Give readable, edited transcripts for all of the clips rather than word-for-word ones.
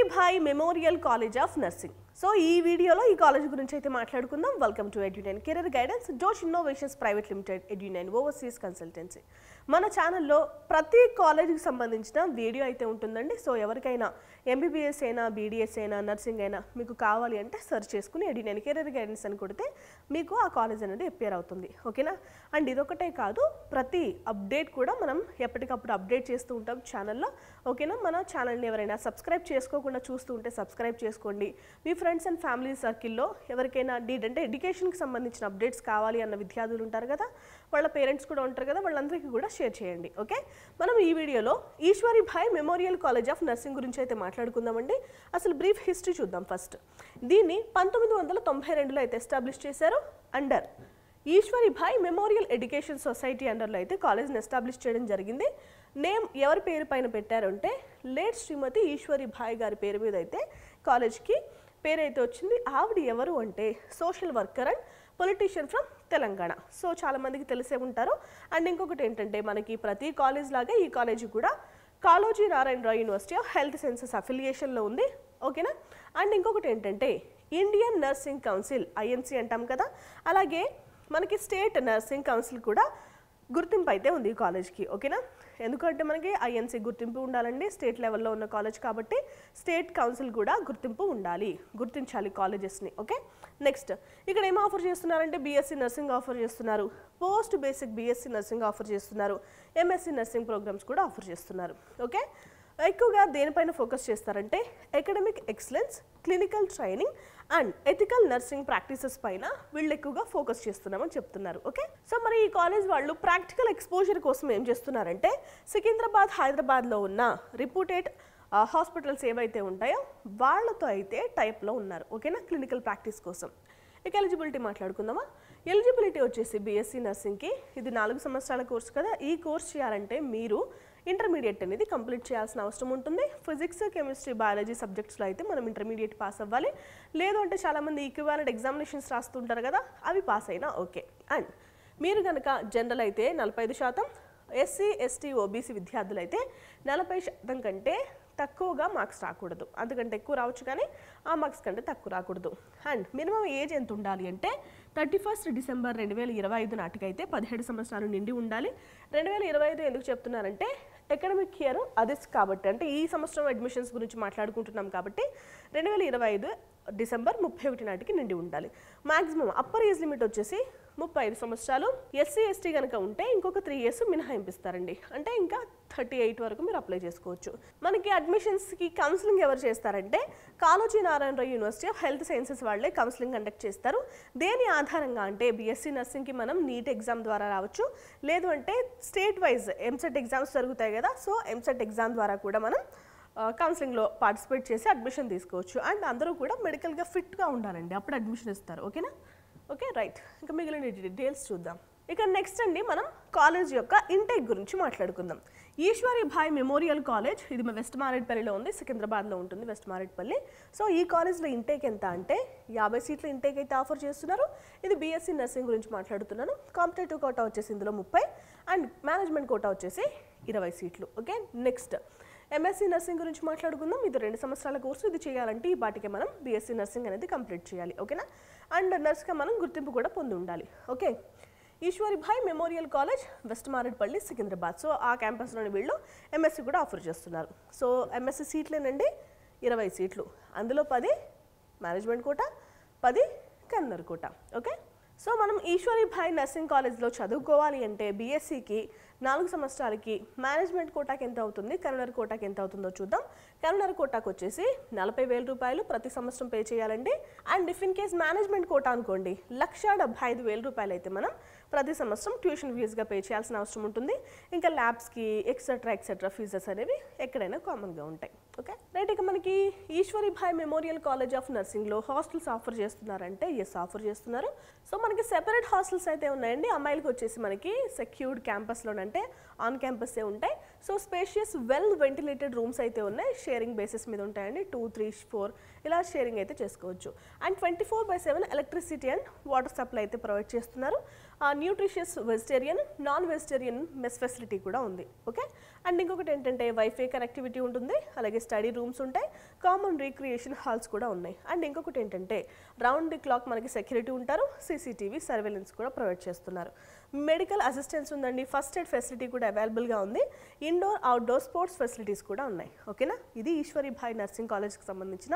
Ishwaribhai memorial college of nursing. So ఈ వీడియోలో ఈ కాలేజ్ గురించి అయితే మాట్లాడుకుందాం. Welcome to Edunine career guidance, Josh innovations private limited, Edunine overseas consultancy. మన ఛానల్లో ప్రతి కాలేజీకి సంబంధించిన వీడియో అయితే ఉంటుందండి. సో ఎవరికైనా ఎంబీబీఎస్ అయినా, బీడీఎస్ అయినా, నర్సింగ్ అయినా మీకు కావాలి అంటే సెర్చ్ చేసుకుని ఎడ్యునైన్ కెరీర్ గైడెన్స్ అని కొడితే మీకు ఆ కాలేజ్ అనేది అపియర్ అవుతుంది. ఓకేనా? అండ్ ఇదొకటే కాదు, ప్రతి అప్డేట్ కూడా మనం ఎప్పటికప్పుడు అప్డేట్ చేస్తూ ఉంటాం ఛానల్లో. ఓకేనా? మన ఛానల్ని ఎవరైనా సబ్స్క్రైబ్ చేసుకోకుండా చూస్తూ ఉంటే సబ్స్క్రైబ్ చేసుకోండి. మీ ఫ్రెండ్స్ అండ్ ఫ్యామిలీ సర్కిల్లో ఎవరికైనా అంటే ఎడ్యుకేషన్కి సంబంధించిన అప్డేట్స్ కావాలి అన్న విద్యార్థులు ఉంటారు కదా, వాళ్ళ పేరెంట్స్ కూడా ఉంటారు కదా, వాళ్ళందరికీ కూడా షేర్ చేయండి. ఓకే, మనం ఈ వీడియోలో Ishwaribhai memorial college of nursing గురించి అయితే మాట్లాడుకుందామండి. అసలు బ్రీఫ్ హిస్టరీ చూద్దాం ఫస్ట్. దీన్ని 1992లో అయితే ఎస్టాబ్లిష్ చేశారు. Under Ishwaribhai memorial education society అండర్లో అయితే కాలేజ్ని ఎస్టాబ్లిష్ చేయడం జరిగింది. నేమ్ ఎవరి పేరు పైన పెట్టారంటే లేట్ శ్రీమతి ఈశ్వరీభాయ్ గారి పేరు మీద అయితే కాలేజ్కి పేరైతే వచ్చింది. ఆవిడ ఎవరు అంటే social worker and politician from Telangana. So చాలామందికి తెలిసే ఉంటారు. అండ్ ఇంకొకటి ఏంటంటే మనకి ప్రతి కాలేజ్ లాగే ఈ కాలేజీ కూడా Kaloji Narayana Rao university of health sciences అఫిలియేషన్లో ఉంది. ఓకేనా? అండ్ ఇంకొకటి ఏంటంటే ఇండియన్ నర్సింగ్ కౌన్సిల్, ఐఎన్సీ అంటాం కదా, అలాగే మనకి స్టేట్ నర్సింగ్ కౌన్సిల్ కూడా గుర్తింపు అయితే ఉంది ఈ కాలేజ్కి. ఓకేనా? ఎందుకంటే మనకి ఐఎన్సీ గుర్తింపు ఉండాలండి, స్టేట్ లెవెల్లో ఉన్న కాలేజ్ కాబట్టి స్టేట్ కౌన్సిల్ కూడా గుర్తింపు ఉండాలి, గుర్తించాలి కాలేజెస్ని. ఓకే, నెక్స్ట్ ఇక్కడ ఏం ఆఫర్ చేస్తున్నారంటే బీఎస్సీ నర్సింగ్ ఆఫర్ చేస్తున్నారు, post basic BSc nursing offer చేస్తున్నారు, ఎంఎస్సీ నర్సింగ్ ప్రోగ్రామ్స్ కూడా ఆఫర్ చేస్తున్నారు. ఓకే, ఎక్కువగా దేనిపైన ఫోకస్ చేస్తారంటే academic excellence, clinical training and ethical nursing practices పైన వీళ్ళు ఎక్కువగా ఫోకస్ చేస్తున్నామని చెప్తున్నారు. ఓకే, సో మరి ఈ కాలేజ్ వాళ్ళు ప్రాక్టికల్ ఎక్స్పోజర్ కోసం ఏం చేస్తున్నారంటే సికింద్రాబాద్, హైదరాబాద్లో ఉన్న రిప్యూటెడ్ హాస్పిటల్స్ ఏవైతే ఉంటాయో వాళ్ళతో అయితే టైప్లో ఉన్నారు. ఓకేనా? క్లినికల్ ప్రాక్టీస్ కోసం. ఇక ఎలిజిబిలిటీ మాట్లాడుకుందామా. ఎలిజిబిలిటీ వచ్చేసి బీఎస్సీ నర్సింగ్కి ఇది 4 సంవత్సరాల కోర్సు కదా. ఈ కోర్స్ చేయాలంటే మీరు ఇంటర్మీడియట్ అనేది కంప్లీట్ చేయాల్సిన అవసరం ఉంటుంది. ఫిజిక్స్, కెమిస్ట్రీ, బయాలజీ సబ్జెక్ట్స్లో అయితే మనం ఇంటర్మీడియట్ పాస్ అవ్వాలి. లేదు అంటే చాలామంది ఈక్వివాలెంట్ ఎగ్జామినేషన్స్ రాస్తుంటారు కదా, అవి పాస్ అయినా ఓకే. అండ్ మీరు కనుక జనరల్ అయితే 45%, ఎస్సీ, ఎస్టీ, ఓబీసీ విద్యార్థులు అయితే 40% కంటే తక్కువగా మార్క్స్ రాకూడదు. అంతకంటే ఎక్కువ రావచ్చు కానీ ఆ మార్క్స్ కంటే తక్కువ రాకూడదు. అండ్ మినిమం ఏజ్ ఎంత ఉండాలి అంటే 31 డిసెంబర్ 2025 నాటికైతే 17 సంవత్సరాలు నిండి ఉండాలి. 2025 ఎందుకు చెప్తున్నారంటే అకాడమిక్ ఇయర్ అది కాబట్టి, అంటే ఈ సంవత్సరం అడ్మిషన్స్ గురించి మాట్లాడుకుంటున్నాం కాబట్టి 2025 డిసెంబర్ 31 నాటికి నిండి ఉండాలి. మ్యాక్సిమం అప్పర్ ఏజ్ లిమిట్ వచ్చేసి 35 సంవత్సరాలు. ఎస్సీ, ఎస్టీ కనుక ఉంటే ఇంకొక 3 years మినహాయింపిస్తారండి, అంటే ఇంకా 38 వరకు మీరు అప్లై చేసుకోవచ్చు. మనకి అడ్మిషన్స్కి కౌన్సిలింగ్ ఎవరు చేస్తారంటే Kaloji Narayana Rao university of health sciences వాళ్ళే కౌన్సిలింగ్ కండక్ట్ చేస్తారు. దేని ఆధారంగా అంటే బీఎస్సీ నర్సింగ్కి మనం నీట్ ఎగ్జామ్ ద్వారా రావచ్చు, లేదు అంటే స్టేట్ వైజ్ ఎంసెట్ ఎగ్జామ్స్ జరుగుతాయి కదా, సో ఎంసెట్ ఎగ్జామ్ ద్వారా కూడా మనం కౌన్సిలింగ్లో పార్టిసిపేట్ చేసి అడ్మిషన్ తీసుకోవచ్చు. అండ్ అందరూ కూడా మెడికల్గా ఫిట్గా ఉండాలండి, అప్పుడు అడ్మిషన్ ఇస్తారు. ఓకేనా? Okay, right. ఇంకా మిగిలిన డీటెయిల్స్ చూద్దాం. ఇక నెక్స్ట్ అండి మనం కాలేజ్ యొక్క ఇంటేక్ గురించి మాట్లాడుకుందాం. ఈశ్వరీభాయ్ మెమోరియల్ కాలేజ్ ఇది వెస్ట్ మారేడ్పల్లిలో ఉంది, సికింద్రాబాద్లో ఉంటుంది వెస్ట్ మారేడ్పల్లి. సో ఈ కాలేజ్లో ఇంటేక్ ఎంత అంటే 50 సీట్ల ఇంటేక్ అయితే ఆఫర్ చేస్తున్నారు. ఇది బీఎస్సీ నర్సింగ్ గురించి మాట్లాడుతున్నాను. కాంపిటేటివ్ కోటా వచ్చేసి ఇందులో 30 అండ్ మేనేజ్మెంట్ కోటా వచ్చేసి 20 సీట్లు. ఓకే, నెక్స్ట్ ఎంఎస్సీ నర్సింగ్ గురించి మాట్లాడుకుందాం. ఇది 2 సంవత్సరాల కోర్సు. ఇది చేయాలంటే ఈ పాటికే మనం బీఎస్సీ నర్సింగ్ అనేది కంప్లీట్ చేయాలి. ఓకేనా? అండ్ నర్స్గా మనం గుర్తింపు కూడా పొంది ఉండాలి. Okay, Eshwaribai memorial college west Marredpally, Secunderabad. So ఆ క్యాంపస్లోని వీళ్ళు ఎంఎస్సీ కూడా ఆఫర్ చేస్తున్నారు. సో ఎంఎస్సీ సీట్లేనండి 20 సీట్లు, అందులో 10 management quota, 10 convener quota. Okay, so మనం ఈశ్వరీభాయ్ నర్సింగ్ కాలేజ్లో చదువుకోవాలి అంటే బీఎస్సీకి 4 సంవత్సరాలకి మేనేజ్మెంట్ కోటాకి ఎంత అవుతుంది, కన్నర్ కోటాకి ఎంత అవుతుందో చూద్దాం. కన్నర్ కోటాకు వచ్చేసి 40,000 రూపాయలు ప్రతి సంవత్సరం పే చేయాలండి. And if in case management quota అనుకోండి 1,75,000 రూపాయలు అయితే మనం ప్రతి సంవత్సరం ట్యూషన్ ఫీజుగా పే చేయాల్సిన అవసరం ఉంటుంది. ఇంకా ల్యాబ్స్కి ఎక్సెట్రా ఫీజెస్ అనేవి ఎక్కడైనా కామన్గా ఉంటాయి. Okay, right. ఇక మనకి ఈశ్వరీభాయ్ మెమోరియల్ కాలేజ్ ఆఫ్ నర్సింగ్లో హాస్టల్స్ ఆఫర్ చేస్తున్నారంటే ఎస్ ఆఫర్ చేస్తున్నారు. సో మనకి సెపరేట్ హాస్టల్స్ అయితే ఉన్నాయండి. అమ్మాయిలకు వచ్చేసి మనకి సెక్యూర్డ్ క్యాంపస్లోనంటే ఆన్ క్యాంపస్సే ఉంటాయి. So spacious well ventilated rooms అయితే ఉన్నాయి, షేరింగ్ బేసిస్ మీద ఉంటాయండి. 2, 3, 4 ఇలా షేరింగ్ అయితే చేసుకోవచ్చు. And 24/7 electricity and water supply అయితే ప్రొవైడ్ చేస్తున్నారు. Nutritious vegetarian, non vegetarian mess facility కూడా ఉంది. ఓకే, అండ్ ఇంకొకటి ఏంటంటే వైఫై కనెక్టివిటీ ఉంటుంది, అలాగే స్టడీ రూమ్స్ ఉంటాయి, కామన్ రీక్రియేషన్ హాల్స్ కూడా ఉన్నాయి. అండ్ ఇంకొకటి ఏంటంటే రౌండ్ ది క్లాక్ మనకి సెక్యూరిటీ ఉంటారు, సీసీటీవీ సర్వేలెన్స్ కూడా ప్రొవైడ్ చేస్తున్నారు. మెడికల్ అసిస్టెన్స్ ఉందండి, ఫస్ట్ ఎయిడ్ ఫెసిలిటీ కూడా అవైలబుల్గా ఉంది, ఇండోర్ అవుట్డోర్ స్పోర్ట్స్ ఫెసిలిటీస్ కూడా ఉన్నాయి. ఓకేనా, ఇది ఈశ్వరీభాయ్ నర్సింగ్ కాలేజ్కి సంబంధించిన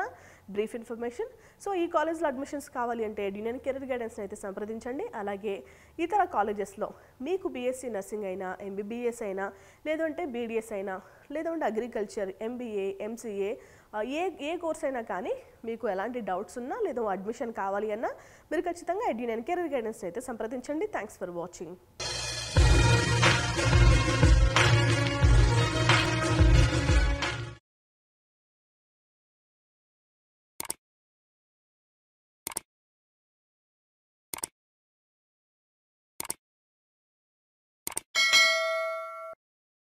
బ్రీఫ్ ఇన్ఫర్మేషన్. సో ఈ కాలేజ్లో అడ్మిషన్స్ కావాలి అంటే ఎడ్యునియన్ కెరీర్ గైడెన్స్ని అయితే సంప్రదించండి. అలాగే ఇతర కాలేజెస్లో మీకు బీఎస్సీ నర్సింగ్ అయినా, ఎంబీబీఎస్ అయినా, లేదంటే బీడీఎస్ అయినా, లేదంటే అగ్రికల్చర్, ఎంబీఏ, ఎంసీఏ, ఏ కోర్స్ అయినా కానీ మీకు ఎలాంటి డౌట్స్ ఉన్నా లేదా అడ్మిషన్ కావాలి అన్నా మీరు ఖచ్చితంగా ఎడ్యునియన్ కెరీర్ గైడెన్స్ అయితే సంప్రదించండి. Thanks for watching.